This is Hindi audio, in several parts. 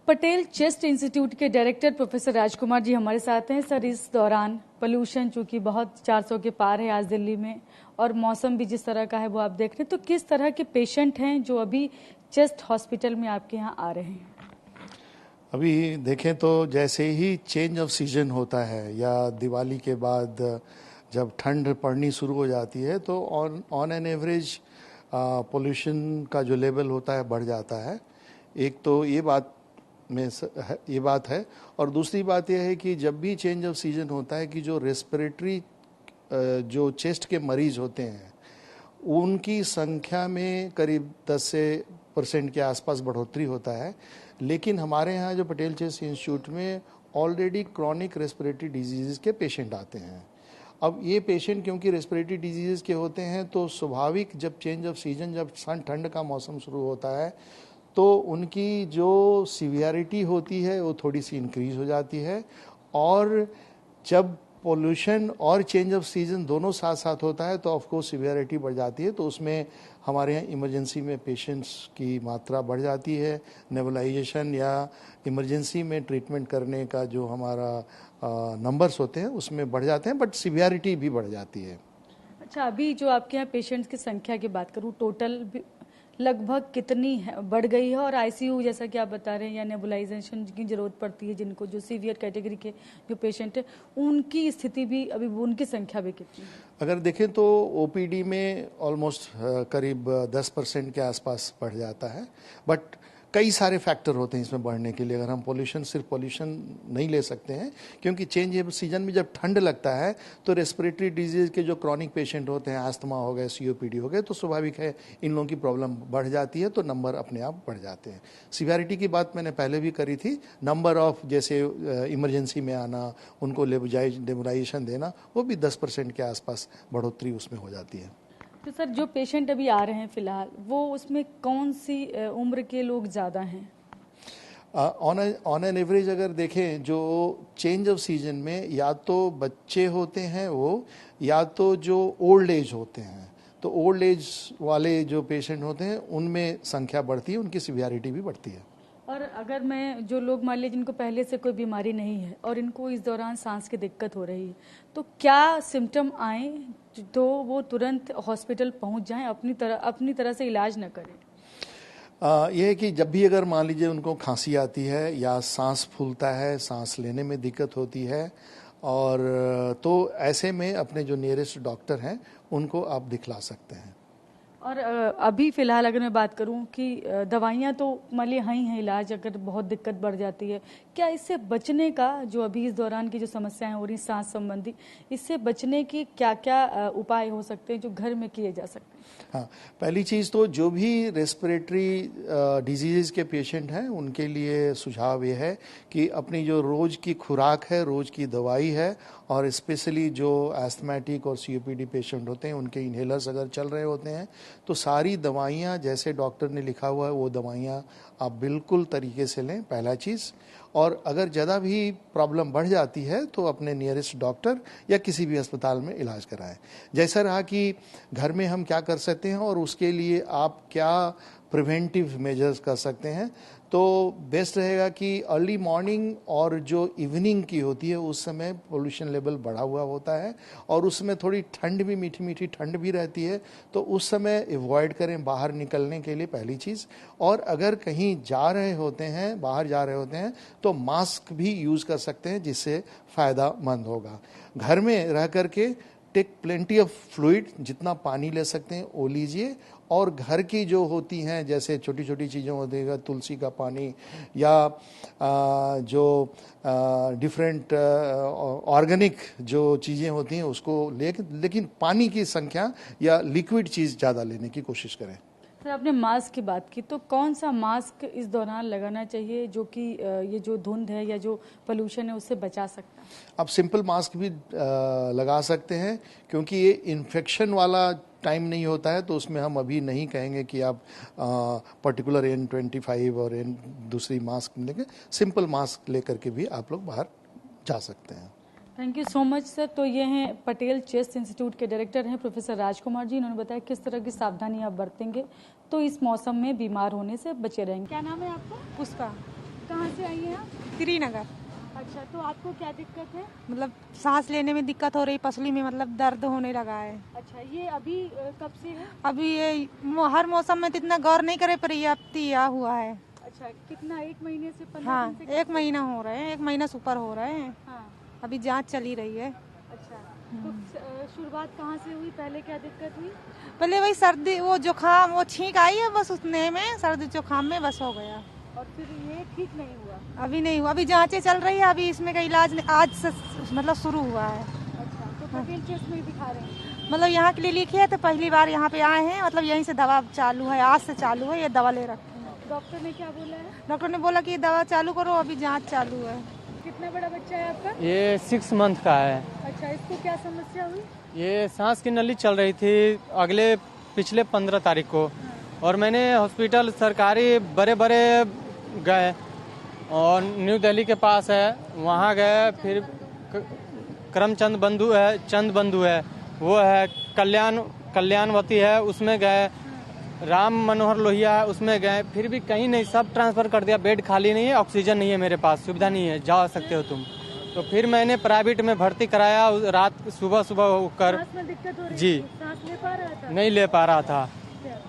पटेल चेस्ट इंस्टीट्यूट के डायरेक्टर प्रोफेसर राजकुमार जी हमारे साथ हैं। सर, इस दौरान पोल्यूशन चूंकि बहुत 400 के पार है आज दिल्ली में और मौसम भी जिस तरह का है वो आप देख रहे हैं, तो किस तरह के पेशेंट हैं जो अभी चेस्ट हॉस्पिटल में आपके यहाँ आ रहे हैं? अभी देखें तो जैसे ही चेंज ऑफ सीजन होता है या दिवाली के बाद जब ठंड पड़नी शुरू हो जाती है तो ऑन एन एवरेज पोल्यूशन का जो लेवल होता है बढ़ जाता है। एक तो ये बात है और दूसरी बात यह है कि जब भी चेंज ऑफ सीजन होता है कि जो रेस्पिरेटरी जो चेस्ट के मरीज होते हैं उनकी संख्या में करीब 10% के आसपास बढ़ोतरी होता है। लेकिन हमारे यहाँ जो पटेल चेस्ट इंस्टीट्यूट में ऑलरेडी क्रॉनिक रेस्पिरेटरी डिजीज़ के पेशेंट आते हैं। अब ये पेशेंट क्योंकि रेस्पिरेटरी डिजीज़ के होते हैं तो स्वाभाविक जब चेंज ऑफ सीजन जब ठंड का मौसम शुरू होता है तो उनकी जो सीवियरिटी होती है वो थोड़ी सी इंक्रीज हो जाती है। और जब पोल्यूशन और चेंज ऑफ सीजन दोनों साथ साथ होता है तो ऑफकोर्स सीवियरिटी बढ़ जाती है। तो उसमें हमारे यहाँ इमरजेंसी में पेशेंट्स की मात्रा बढ़ जाती है। नेबुलाइजेशन या इमरजेंसी में ट्रीटमेंट करने का जो हमारा नंबर्स होते हैं उसमें बढ़ जाते हैं, बट सीवियरिटी भी बढ़ जाती है। अच्छा, अभी जो आपके यहाँ पेशेंट्स की संख्या की बात करूँ, टोटल लगभग कितनी है, बढ़ गई है? और आईसीयू जैसा कि आप बता रहे हैं या नेबुलाइजेशन की जरूरत पड़ती है जिनको, जो सीवियर कैटेगरी के जो पेशेंट है उनकी स्थिति भी अभी, उनकी संख्या भी कितनी है? अगर देखें तो ओपीडी में ऑलमोस्ट करीब 10% के आसपास बढ़ जाता है, बट कई सारे फैक्टर होते हैं इसमें बढ़ने के लिए। अगर हम सिर्फ पोल्यूशन नहीं ले सकते हैं, क्योंकि चेंज सीजन में जब ठंड लगता है तो रेस्पिरेटरी डिजीज के जो क्रॉनिक पेशेंट होते हैं, आस्थमा हो गए, सीओपीडी हो गए, तो स्वाभाविक है इन लोगों की प्रॉब्लम बढ़ जाती है, तो नंबर अपने आप बढ़ जाते हैं। सीवियरिटी की बात मैंने पहले भी करी थी। नंबर ऑफ जैसे इमरजेंसी में आना, उनको नेबुलाइजेशन देना, वो भी 10% के आसपास बढ़ोतरी उसमें हो जाती है। तो सर, जो पेशेंट अभी आ रहे हैं फिलहाल, वो उसमें कौन सी उम्र के लोग ज़्यादा हैं? ऑन एन एवरेज अगर देखें जो चेंज ऑफ सीजन में या तो बच्चे होते हैं वो, या तो जो ओल्ड एज होते हैं, तो ओल्ड एज वाले जो पेशेंट होते हैं उनमें संख्या बढ़ती है, उनकी सीवियरिटी भी बढ़ती है। और अगर मैं जो लोग मान लीजिए जिनको पहले से कोई बीमारी नहीं है और इनको इस दौरान सांस की दिक्कत हो रही है, तो क्या सिम्टम आए तो वो तुरंत हॉस्पिटल पहुंच जाएं, अपनी तरह से इलाज न करें? यह है कि जब भी अगर मान लीजिए उनको खांसी आती है या सांस फूलता है, सांस लेने में दिक्कत होती है, और तो ऐसे में अपने जो नियरेस्ट डॉक्टर हैं उनको आप दिखला सकते हैं। और अभी फिलहाल अगर मैं बात करूं कि दवाइयां तो मान ली हैं इलाज अगर बहुत दिक्कत बढ़ जाती है, क्या इससे बचने का, जो अभी इस दौरान की जो समस्याएं हो रही सांस संबंधी, इससे बचने की क्या क्या उपाय हो सकते हैं जो घर में किए जा सकते हैं? हाँ, पहली चीज़ तो जो भी रेस्पिरेटरी डिजीज़ के पेशेंट हैं उनके लिए सुझाव ये है कि अपनी जो रोज़ की खुराक है, रोज़ की दवाई है, और स्पेशली जो एस्थमेटिक और सीओपीडी पेशेंट होते हैं उनके इनहेलर्स अगर चल रहे होते हैं तो सारी दवाइयाँ जैसे डॉक्टर ने लिखा हुआ है वो दवाइयाँ आप बिल्कुल तरीके से लें, पहला चीज़। और अगर ज़्यादा भी प्रॉब्लम बढ़ जाती है तो अपने नियरेस्ट डॉक्टर या किसी भी अस्पताल में इलाज कराएं। जैसा रहा कि घर में हम क्या कर सकते हैं और उसके लिए आप क्या प्रिवेंटिव मेजर्स कर सकते हैं, तो बेस्ट रहेगा कि अर्ली मॉर्निंग और जो इवनिंग की होती है उस समय पोल्यूशन लेवल बढ़ा हुआ होता है और उसमें थोड़ी ठंड भी, मीठी मीठी ठंड भी रहती है, तो उस समय अवॉइड करें बाहर निकलने के लिए, पहली चीज़। और अगर कहीं जा रहे होते हैं, बाहर जा रहे होते हैं, तो मास्क भी यूज़ कर सकते हैं जिससे फ़ायदामंद होगा। घर में रह करके टेक प्लेंटी ऑफ फ्लूइड, जितना पानी ले सकते हैं वो लीजिए। और घर की जो होती हैं जैसे छोटी छोटी चीज़ें होती हैं, तुलसी का पानी या जो डिफरेंट ऑर्गेनिक जो चीज़ें होती हैं उसको लेकिन पानी की संख्या या लिक्विड चीज़ ज़्यादा लेने की कोशिश करें। सर, आपने मास्क की बात की, तो कौन सा मास्क इस दौरान लगाना चाहिए जो कि ये जो धुंध है या जो पोल्यूशन है उससे बचा सकता है? आप सिंपल मास्क भी लगा सकते हैं, क्योंकि ये इन्फेक्शन वाला टाइम नहीं होता है, तो उसमें हम अभी नहीं कहेंगे कि आप पर्टिकुलर N95 और दूसरी मास्क लेंगे। सिंपल मास्क लेकर के भी आप लोग बाहर जा सकते हैं। Thank you so much sir. तो ये हैं पटेल चेस्ट इंस्टीट्यूट के डायरेक्टर हैं प्रोफेसर राजकुमार जी। इन्होंने बताया किस तरह की सावधानी आप बरतेंगे तो इस मौसम में बीमार होने से बचे रहेंगे। क्या नाम है आपका? पुष्पा। कहाँ से आई हैं आप? श्रीनगर। अच्छा, तो आपको क्या दिक्कत है? मतलब सांस लेने में दिक्कत हो रही, पसली में मतलब दर्द होने लगा है। अच्छा, ये अभी कब से है? अभी ये हर मौसम में तो इतना गौर नहीं करे पर ये अब तिया हुआ है। अच्छा, कितना, 1 महीने से 15 हाँ, दिन से? 1 महीना हो रहे हैं, 1 महीना से ऊपर हो रहे हैं। हाँ। अभी जांच चली रही है। अच्छा, तो शुरुआत कहाँ से हुई? पहले क्या दिक्कत हुई? पहले वही सर्दी, वो जुकाम, वो छींक आई है बस, उतने में सर्दी जुकाम में बस हो गया। और फिर ये ठीक नहीं हुआ? अभी नहीं हुआ, अभी जांचें चल रही है, अभी इसमें का इलाज आज से मतलब शुरू हुआ है। अच्छा, तो पटेल चेस्ट में ही दिखा रहे हैं? मतलब यहाँ के लिए लिखी है तो पहली बार यहाँ पे आए हैं, मतलब यहीं से दवा चालू है, आज से चालू है, ये दवा ले रखे हैं। डॉक्टर ने क्या बोला है? डॉक्टर ने बोला कि ये दवा चालू करो, अभी जांच चालू है। कितना बड़ा बच्चा है आपका? ये 6 मंथ का है। अच्छा, इसको क्या समस्या हुई? ये सांस की नली चल रही थी पिछले 15 तारीख को, और मैंने हॉस्पिटल सरकारी बड़े बड़े गए, और न्यू दिल्ली के पास है वहाँ गए, फिर करमचंद बंधु है वो है, कल्याणवती है उसमें गए, राम मनोहर लोहिया है उसमें गए, फिर भी कहीं नहीं, सब ट्रांसफर कर दिया। बेड खाली नहीं है, ऑक्सीजन नहीं है मेरे पास, सुविधा नहीं है, जा सकते हो तुम। तो फिर मैंने प्राइवेट में भर्ती कराया, रात सुबह होकर। सांस में दिक्कत हो रही जी। थी? सांस ले पा रहा था? नहीं ले पा रहा था,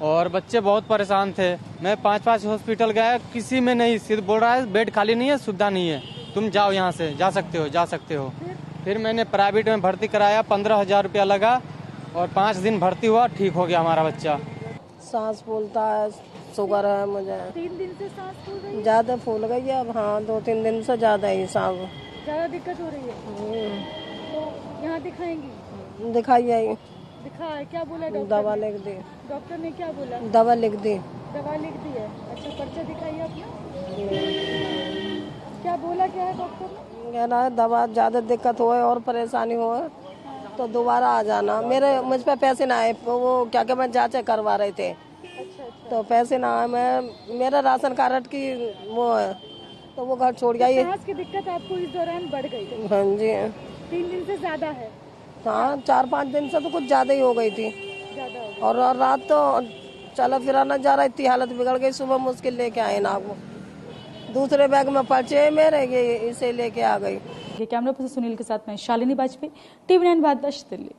और बच्चे बहुत परेशान थे। मैं 5 हॉस्पिटल गया, किसी में नहीं, सिर्फ बोल रहा है बेड खाली नहीं है, सुविधा नहीं है, तुम जाओ यहाँ से, जा सकते हो। फिर मैंने प्राइवेट में भर्ती कराया, 15,000 रुपया लगा, और 5 दिन भर्ती हुआ, ठीक हो गया हमारा बच्चा। सांस फूलता है, शुगर है मुझे। 3 दिन से सांस फूल रही है? ज्यादा फूल गई है अब, हाँ 2-3 दिन से ज्यादा ही सांस। ज्यादा दिक्कत हो रही है? तो यहाँ दिखाएंगी? दिखाइए। दिखा, क्या बोला डॉक्टर? दवा लिख दी। डॉक्टर ने क्या बोला? दवा लिख दी। दवा लिख दी है? अच्छा, पर्चा दिखाइए अपना। क्या बोला, क्या है डॉक्टर ने? कहना है दवा ज्यादा दिक्कत हो और परेशानी हो तो दोबारा आ जाना। मुझ पे पैसे ना आए, वो क्या मैं जांच करवा रहे थे। अच्छा। तो पैसे ना आए, मेरा राशन कार्ड की वो है, तो वो घर छोड़ गई। सांस की दिक्कत आपको इस दौरान बढ़ गई? हाँ जी। 3 दिन से ज्यादा है? हाँ, 4-5 दिन से तो कुछ ज्यादा ही हो गई थी। ज्यादा हो गई। और रात तो चला फिरा ना जा रहा, इतनी हालत बिगड़ गई। सुबह मुश्किल लेके आए ना, वो दूसरे बैग में पर्चे मेरे, इसे लेके आ गई। कैमरा पर्सन सुनील के साथ मैं शालिनी वाजपेयी, TV9 बादशाह दिल्ली।